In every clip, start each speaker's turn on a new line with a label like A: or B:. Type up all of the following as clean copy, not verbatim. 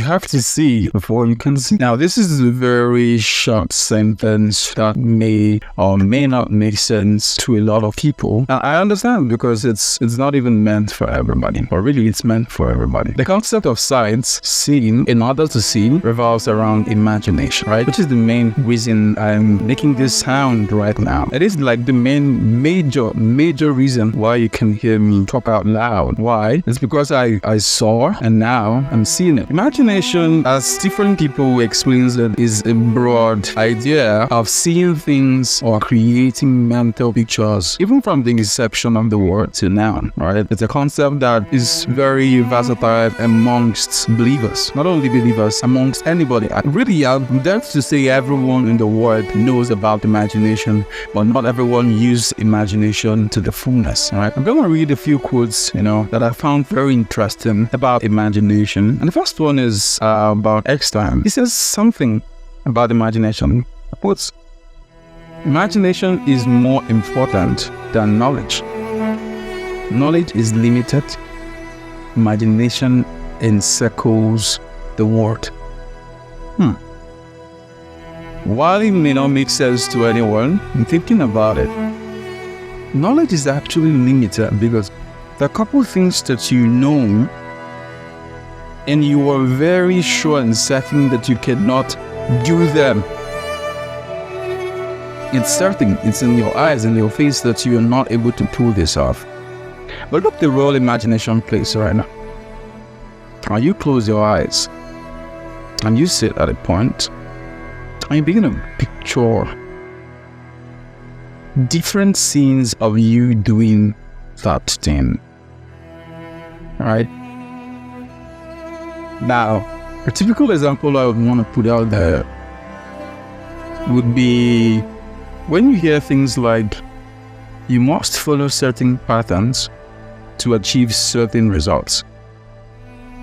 A: You have to see before you can see. Now, this is a very short sentence that may or may not make sense to a lot of people. And I understand, because it's not even meant for everybody, but really it's meant for everybody. The concept of sight, seeing in order to see, revolves around imagination, right? Which is the main reason I'm making this sound right now. It is like the main major reason why you can hear me talk out loud. Why? It's because I saw and now I'm seeing it. Imagination, as different people explains it, is a broad idea of seeing things or creating mental pictures, even from the inception of the word to now, right? It's a concept that is very versatile amongst believers. Not only believers, amongst anybody. Really, I'm dare to say everyone in the world knows about imagination, but not everyone uses imagination to the fullness, right? I'm going to read a few quotes, that I found very interesting about imagination. And the first one is about Einstein. He says something about imagination. Quotes, "Imagination is more important than knowledge. Knowledge is limited. Imagination encircles the world." While it may not make sense to anyone, I'm thinking about it. Knowledge is actually limited because there are a couple of things that you know and you are very sure and certain that you cannot do them. It's certain, it's in your eyes and your face that you are not able to pull this off. But look the role imagination plays right now. When you close your eyes and you sit at a point and you begin to picture different scenes of you doing that thing, right? Now, a typical example I would want to put out there would be when you hear things like, you must follow certain patterns to achieve certain results.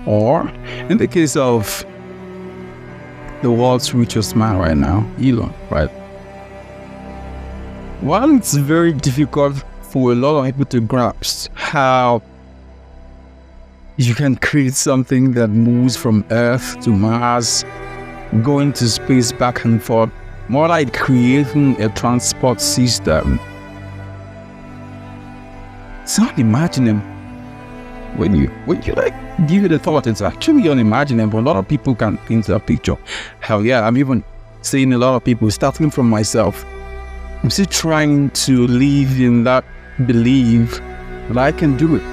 A: Or, in the case of the world's richest man right now, Elon, right? While it's very difficult for a lot of people to grasp how you can create something that moves from Earth to Mars, going to space back and forth, more like creating a transport system. It's unimaginable. When you give it a thought, it's actually unimaginable. A lot of people can't paint that picture. Hell yeah, I'm even seeing a lot of people, starting from myself. I'm still trying to live in that belief that I can do it.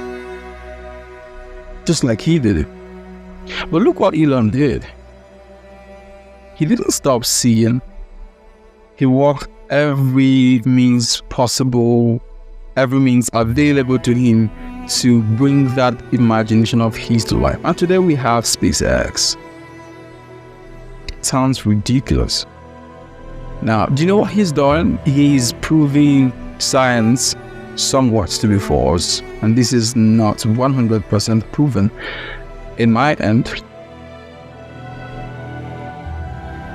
A: Just like he did it. But look what Elon did. He didn't stop seeing. He walked every means possible, every means available to him to bring that imagination of his to life. And today we have SpaceX. It sounds ridiculous. Now, do you know what he's done? He's proving science somewhat to be false. And this is not 100% proven in my end.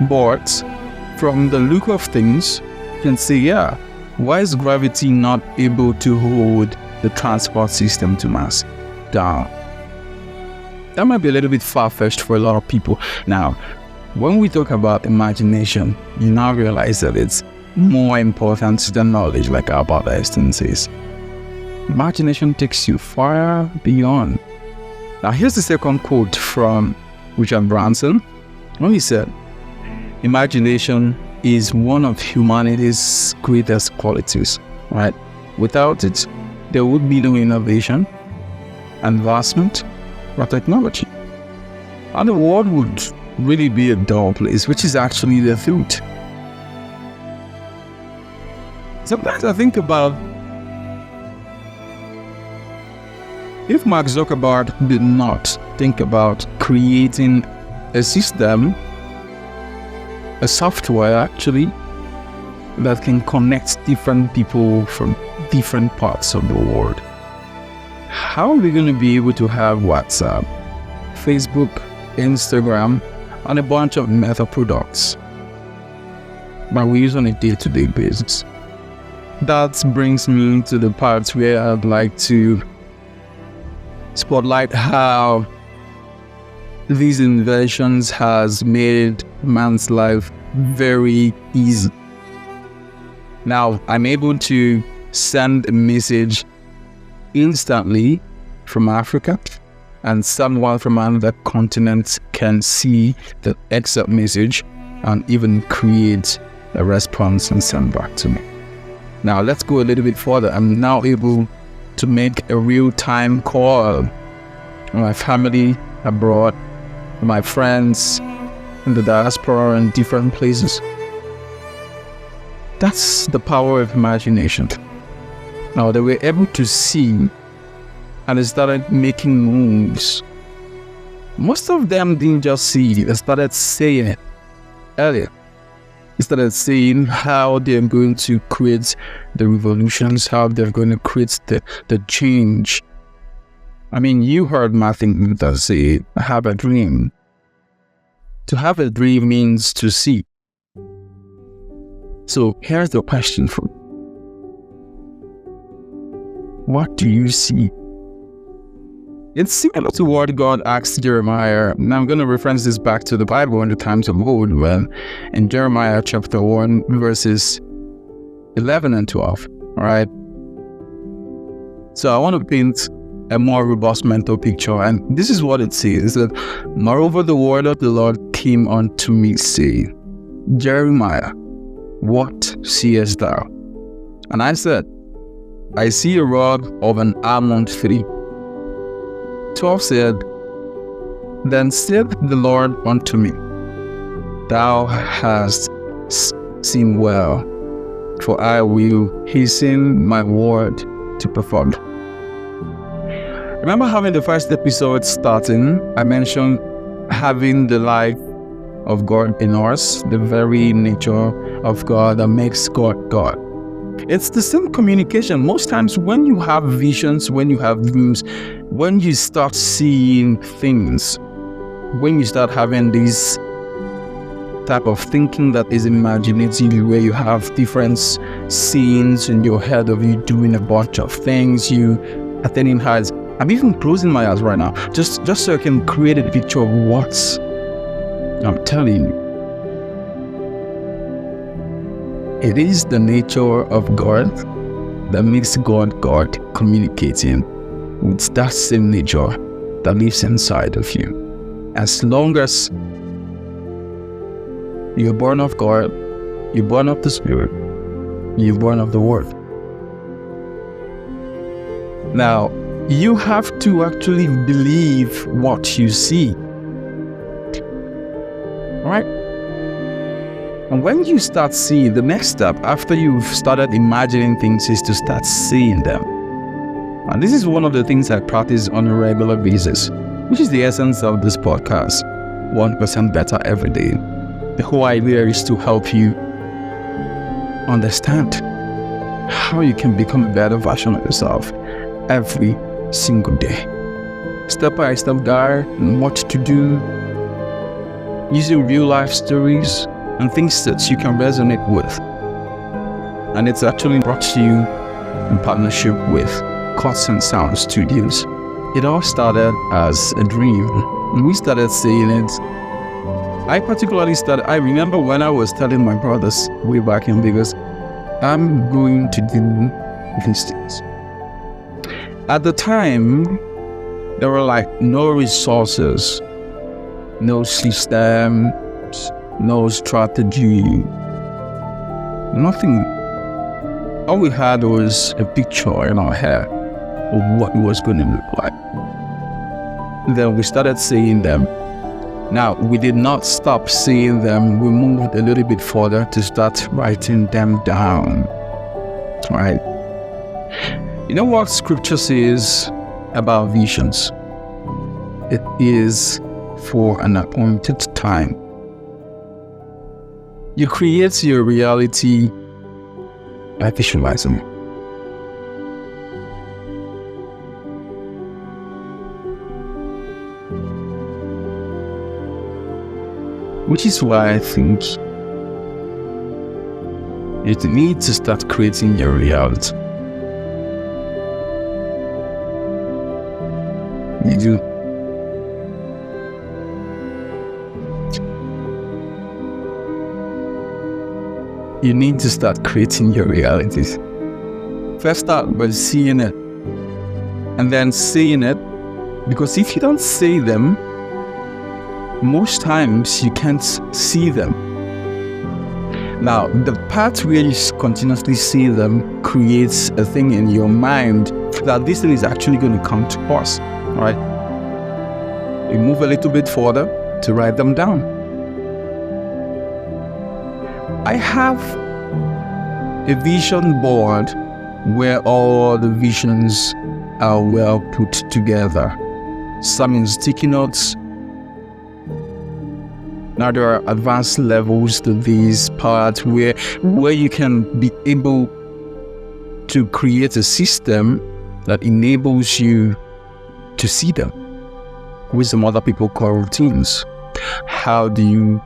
A: But from the look of things, you can say, yeah, why is gravity not able to hold the transport system to Mars down? That might be a little bit far-fetched for a lot of people. Now, when we talk about imagination, you now realize that it's more important than knowledge, like Albert Einstein says. Imagination takes you far beyond. Now, here's the second quote from Richard Branson, when he said, "Imagination is one of humanity's greatest qualities," right? Without it, there would be no innovation, advancement, or technology. And the world would really be a dull place, which is actually the truth. Sometimes I think about if Mark Zuckerberg did not think about creating a system, a software actually, that can connect different people from different parts of the world. How are we going to be able to have WhatsApp, Facebook, Instagram, and a bunch of meta products that we use on a day-to-day basis? That brings me to the part where I'd like to spotlight how these inventions has made man's life very easy. Now, I'm able to send a message instantly from Africa, and someone from another continent can see the exact message and even create a response and send back to me. Now, let's go a little bit further. I'm now able to make a real-time call with my family abroad, with my friends in the diaspora and different places. That's the power of imagination. Now, they were able to see, and they started making moves. Most of them didn't just see, they started saying it earlier. They started saying how they're going to create the revolutions, how they're going to create the change. I mean, you heard Martin Luther say, I have a dream. To have a dream means to see. So here's the question for you. What do you see? It's similar to what God asked Jeremiah. Now I'm going to reference this back to the Bible in the times of old. Well, in Jeremiah chapter 1, verses 11 and 12. All right. So I want to paint a more robust mental picture. And this is what it says. That, moreover, the word of the Lord came unto me, saying, Jeremiah, what seest thou? And I said, I see a rod of an almond tree. 12 said, Then said the Lord unto me, Thou hast seen well, for I will hasten my word to perform. Remember having the first episode starting, I mentioned having the life of God in us, the very nature of God that makes God God. It's the same communication. Most times when you have visions, when you have dreams, when you start seeing things, when you start having this type of thinking that is imaginative, where you have different scenes in your head of you doing a bunch of things, you attending heights. I'm even closing my eyes right now, just so I can create a picture of what I'm telling you. It is the nature of God that makes God God, communicating with that same nature that lives inside of you. As long as you're born of God, you're born of the Spirit, you're born of the Word. Now, you have to actually believe what you see. All right? And when you start seeing, the next step after you've started imagining things is to start seeing them. And this is one of the things I practice on a regular basis, which is the essence of this podcast, 1% better every day. The whole idea is to help you understand how you can become a better version of yourself every single day. Step-by-step guide on what to do, using real life stories and things that you can resonate with. And it's actually brought to you in partnership with Cuts and Sound Studios. It all started as a dream, and we started saying it. I remember when I was telling my brothers way back in Lagos, I'm going to do these things. At the time, there were like no resources, no systems, no strategy, nothing. All we had was a picture in our head of what it was going to look like. Then we started seeing them. Now, we did not stop seeing them. We moved a little bit further to start writing them down. Right? You know what scripture says about visions? It is for an appointed time. You create your reality by visualizing. Which is why I think you need to start creating your reality. You do. you need to start creating your realities. First start by seeing it, and then saying it, because if you don't say them, most times you can't see them. Now, the part where you continuously see them creates a thing in your mind that this thing is actually going to come to pass, right? You move a little bit further to write them down. I have a vision board where all the visions are well put together. Some in sticky notes. Now there are advanced levels to these parts where you can be able to create a system that enables you to see them, which some other people call routines. How do you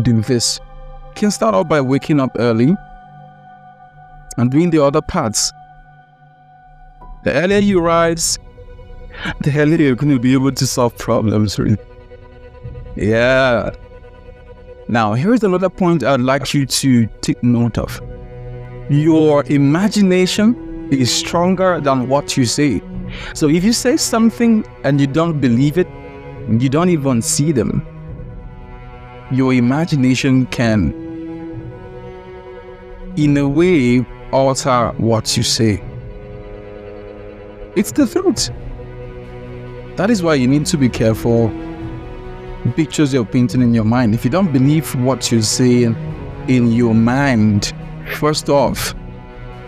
A: do this? You can start out by waking up early and doing the other parts. The earlier you rise, the earlier you're going to be able to solve problems. Yeah. Now, here's another point I'd like you to take note of. Your imagination is stronger than what you say. So if you say something and you don't believe it, you don't even see them, your imagination can, in a way, alter what you say. It's the truth. That is why you need to be careful pictures you're painting in your mind. If you don't believe what you're saying in your mind, first off,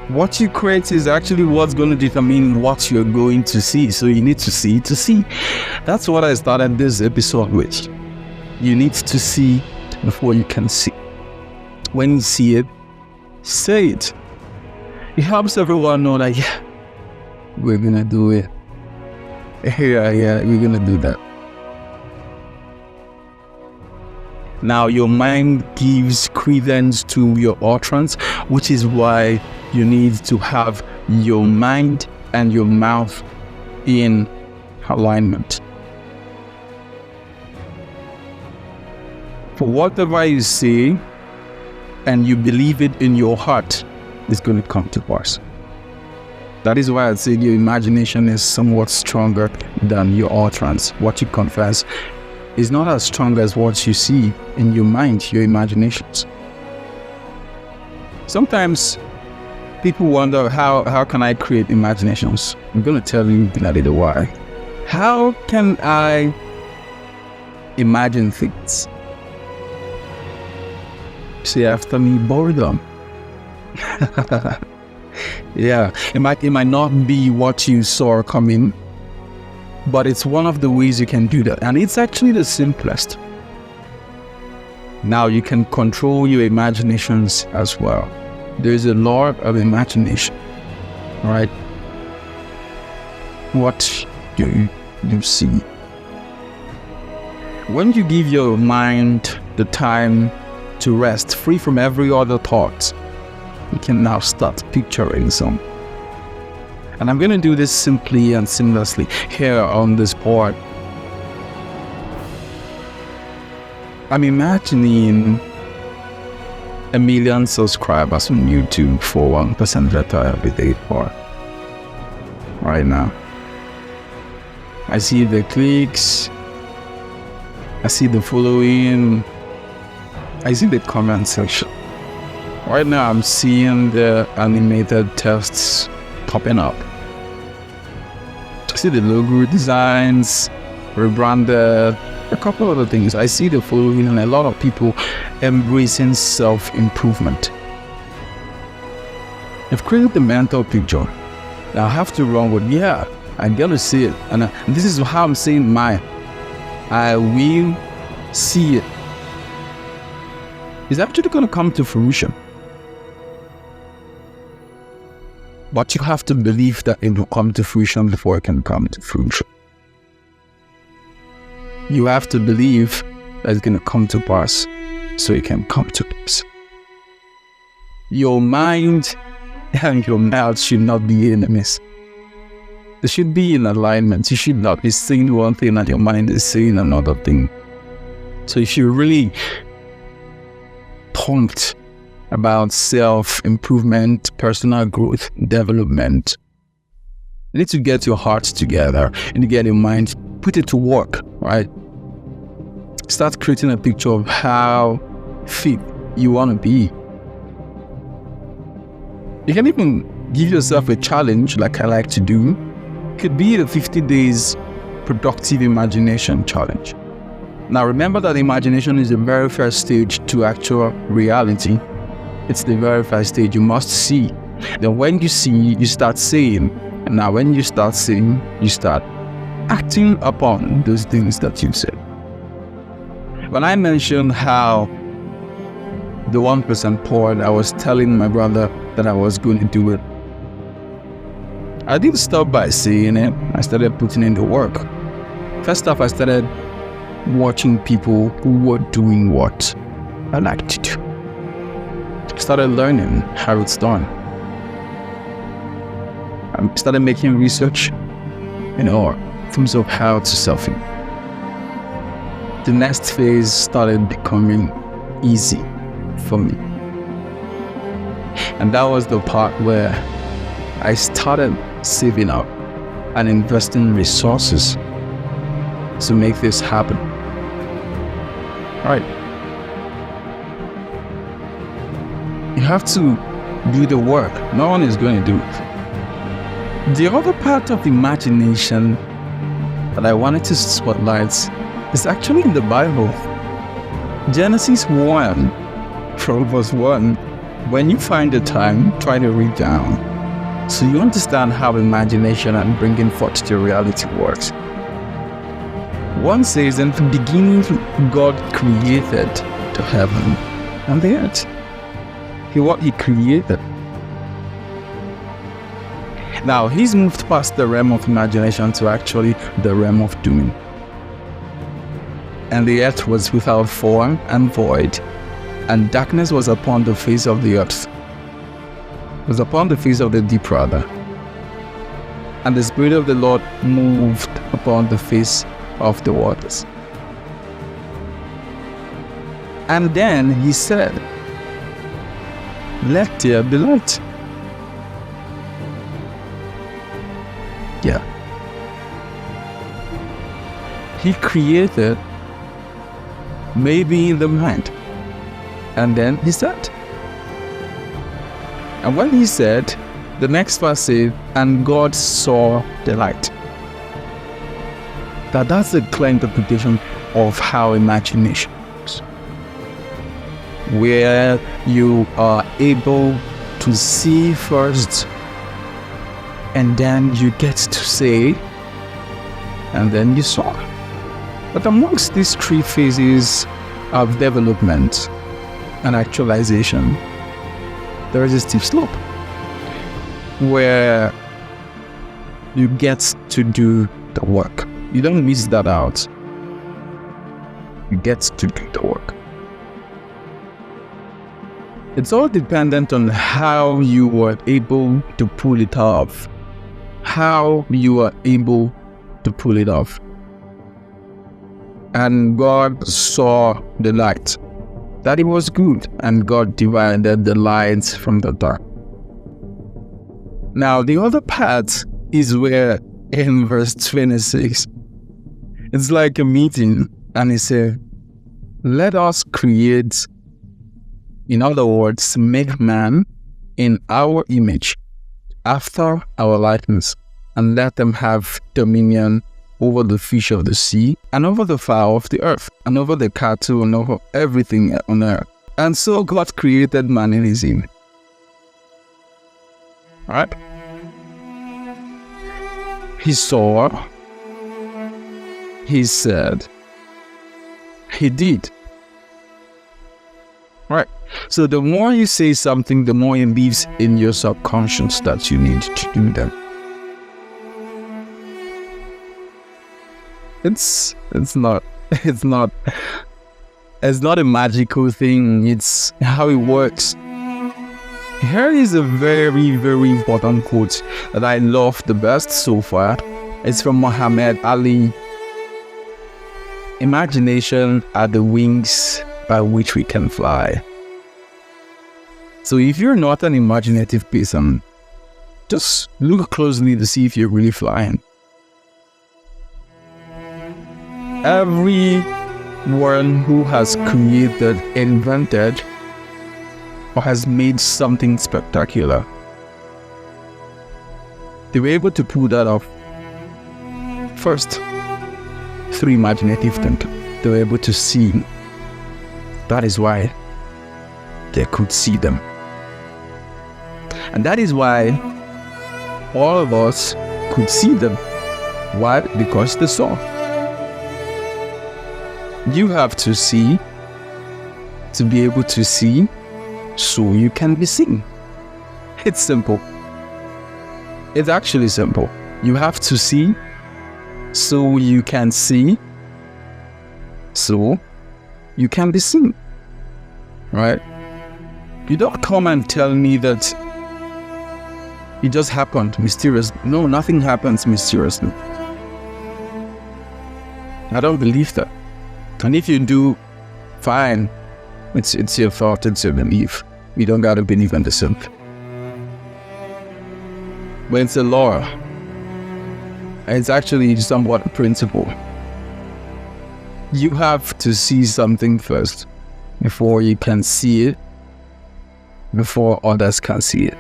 A: what you create is actually what's going to determine what you're going to see. So you need to see to see. That's what I started this episode with. You need to see before you can see. When you see it, say it. It helps everyone know that, yeah, we're going to do it. Yeah, we're going to do that. Now, your mind gives credence to your utterance, which is why you need to have your mind and your mouth in alignment. For whatever you say and you believe it in your heart, it's going to come to pass. That is why I say your imagination is somewhat stronger than your utterance. What you confess is not as strong as what you see in your mind, your imaginations. Sometimes people wonder, how can I create imaginations? I'm going to tell you the why. How can I imagine things? Say after me, boredom. Yeah, it might not be what you saw coming, but it's one of the ways you can do that. And it's actually the simplest. Now you can control your imaginations as well. There's a law of imagination, right? What do you see? When you give your mind the time to rest, free from every other thought, you can now start picturing some. And I'm going to do this simply and seamlessly here on this board. I'm imagining 1 million subscribers on YouTube for 1% better every day for right now. I see the clicks, I see the following, I see the comment section. Right now I'm seeing the animated tests popping up. I see the logo designs, rebranded, a couple other things. I see the following and a lot of people embracing self-improvement. I've created the mental picture. Now I have to run with, yeah, I'm gonna see it. And this is how I'm saying mine. I will see it. It's actually gonna come to fruition. But you have to believe that it will come to fruition before it can come to fruition. You have to believe that it's going to come to pass so it can come to pass. Your mind and your mouth should not be enemies. They should be in alignment. You should not be saying one thing and your mind is saying another thing. So if you're really pumped about self-improvement, personal growth, development. You need to get your heart together and you get your mind, put it to work, right? Start creating a picture of how fit you want to be. You can even give yourself a challenge, like I like to do. It could be the 50 days productive imagination challenge. Now remember that imagination is the very first stage to actual reality. It's the very first stage. You must see. Then when you see, you start saying. And now when you start saying, you start acting upon those things that you said. When I mentioned how the 1% poured, I was telling my brother that I was going to do it. I didn't stop by saying it. I started putting in the work. First off, I started watching people who were doing what I like to do. Started learning how it's done. I started making research in terms of how to selfie. The next phase started becoming easy for me. And that was the part where I started saving up and investing resources to make this happen. All right. You have to do the work. No one is going to do it. The other part of imagination that I wanted to spotlight is actually in the Bible. Genesis 1, from verse 1. When you find the time, try to read down so you understand how imagination and bringing forth to reality works. One says, in the beginning, God created the heaven and the earth. He created. Now, he's moved past the realm of imagination to actually the realm of doing. And the earth was without form and void, and darkness was upon the face of the earth. It was upon the face of the deep, rather. And the Spirit of the Lord moved upon the face of the waters. And then he said, let there be light. Yeah. He created maybe in the mind. And then he said. And when he said, the next verse says, and God saw the light. That's a clear interpretation of how imagination works, where you are able to see first, and then you get to say, and then you saw. But amongst these three phases of development and actualization, there is a steep slope where you get to do the work. You don't miss that out. You get to do the work. It's all dependent on how you are able to pull it off. How you are able to pull it off. And God saw the light, that it was good, and God divided the light from the dark. Now, the other part is where in verse 26, it's like a meeting, and he said, let us create, in other words, make man in our image, after our likeness, and let them have dominion over the fish of the sea, and over the fowl of the earth, and over the cattle, and over everything on earth. And so God created man in his image. Alright? He saw, he said, he did. Right. So the more you say something, the more it lives in your subconscious that you need to do that. It's not a magical thing. It's how it works. Here is a very, very important quote that I love the best so far. It's from Muhammad Ali. Imagination are the wings by which we can fly. So if you're not an imaginative person, just look closely to see if you're really flying. Everyone who has created, invented, or has made something spectacular, they were able to pull that off first through imaginative thinking. They were able to see. That is why they could see them. And that is why all of us could see them. Why? Because they saw. You have to see to be able to see, so you can be seen. It's simple. It's actually simple. You have to see so you can see, so you can be seen. Right? You don't come and tell me that it just happened mysteriously. No, nothing happens mysteriously. I don't believe that. And if you do, fine. It's your thought, it's your belief. You don't gotta believe in the same. But it's a law. It's actually somewhat a principle. You have to see something first before you can see it, before others can see it.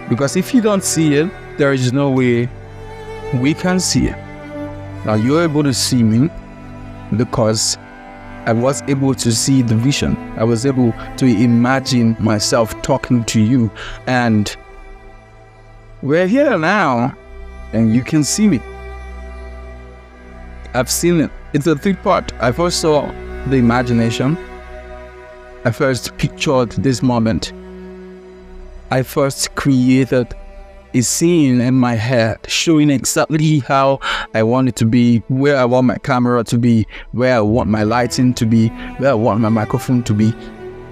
A: Because if you don't see it, there is no way we can see it. Now you're able to see me because I was able to see the vision. I was able to imagine myself talking to you, and we're here now and you can see me. I've seen it. It's a three part. I first saw the imagination. I first pictured this moment. I first created a scene in my head showing exactly how I want it to be, where I want my camera to be, where I want my lighting to be, where I want my microphone to be,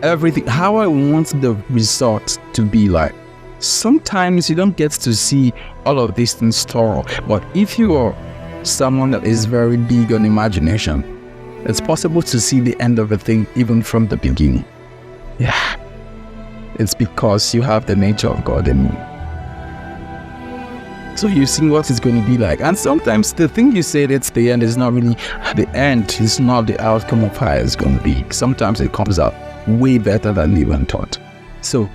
A: everything, how I want the result to be like. Sometimes you don't get to see all of these things thorough, but if you are someone that is very big on imagination, it's possible to see the end of a thing even from the beginning. Yeah, it's because you have the nature of God in you. So you see what it's going to be like. And sometimes the thing you said it's the end is not really the end. It's not the outcome of how it's going to be. Sometimes it comes out way better than you even thought. So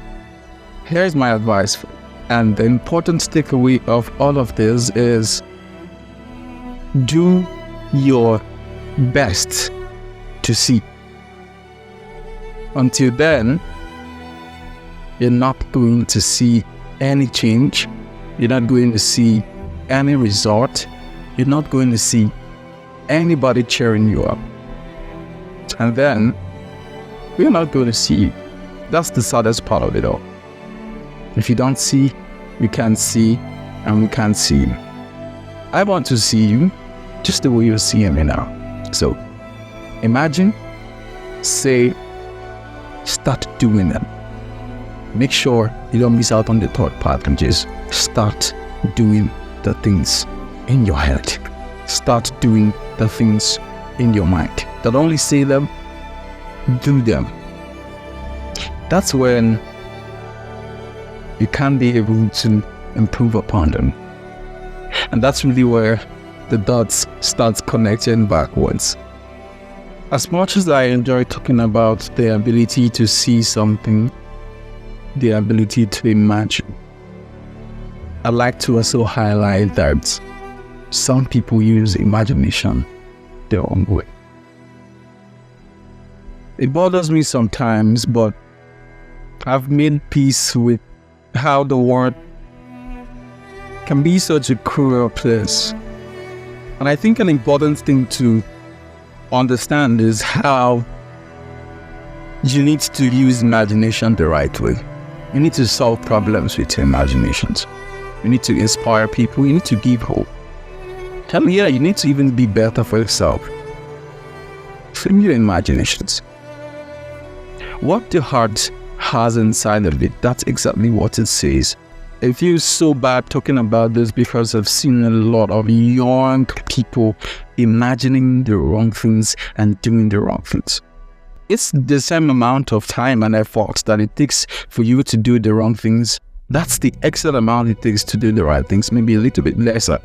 A: here's my advice. And the important takeaway of all of this is do your best to see. Until then, you're not going to see any change. You're not going to see any result. You're not going to see anybody cheering you up. And then, we're not going to see you. That's the saddest part of it all. If you don't see, you can't see, and we can't see you. I want to see you just the way you're seeing me now. So, imagine, say, start doing them. Make sure you don't miss out on the third part and just start doing the things in your head. Start doing the things in your mind. Don't only say them, do them. That's when you can be able to improve upon them. And that's really where the dots start connecting backwards. As much as I enjoy talking about the ability to see something, the ability to imagine, I'd like to also highlight that some people use imagination their own way. It bothers me sometimes, but I've made peace with how the world can be such a cruel place. And I think an important thing to understand is how you need to use imagination the right way. You need to solve problems with your imaginations. You need to inspire people. You need to give hope. Tell me, yeah, you need to even be better for yourself. From your imaginations. What the heart has inside of it, that's exactly what it says. It feels so bad talking about this because I've seen a lot of young people imagining the wrong things and doing the wrong things. it's the same amount of time and effort that it takes for you to do the wrong things. That's the exact amount it takes to do the right things, maybe a little bit lesser.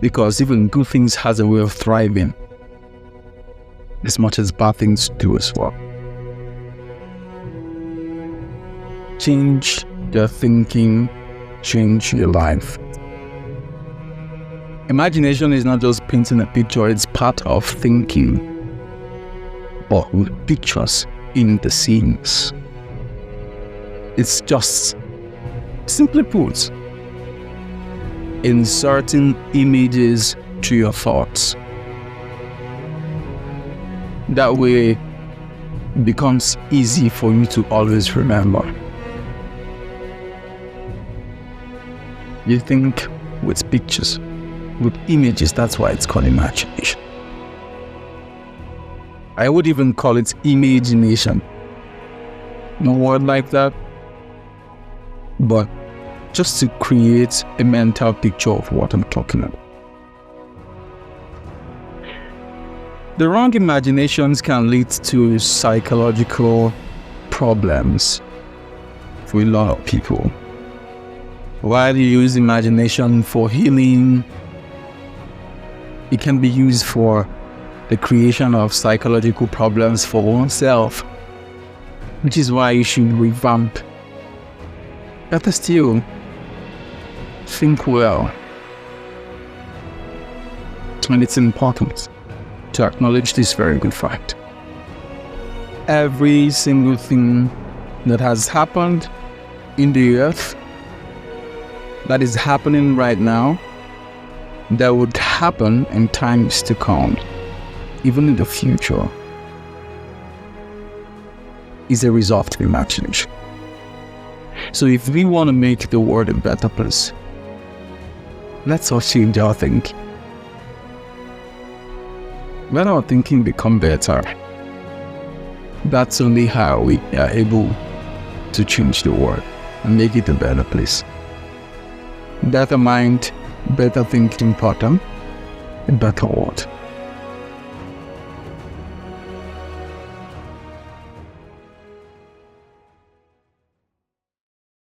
A: Because even good things has a way of thriving as much as bad things do as well. Change your thinking, change your life. Imagination is not just painting a picture, it's part of thinking, but with pictures in the scenes. It's just, simply put, inserting images to your thoughts. That way, it becomes easy for you to always remember. You think with pictures, with images, that's why it's called imagination. I would even call it imagination. No word like that, but just to create a mental picture of what I'm talking about. The wrong imaginations can lead to psychological problems for a lot of people. While you use imagination for healing, it can be used for the creation of psychological problems for oneself, which is why you should revamp. Better still, think well. And it's important to acknowledge this very good fact. Every single thing that has happened in the earth, that is happening right now, that would happen in times to come, even in the future, is a result of imagination. So if we want to make the world a better place, let's all change our thinking. When our thinking becomes better, that's only how we are able to change the world and make it a better place. Better mind, better thinking pattern, a better world.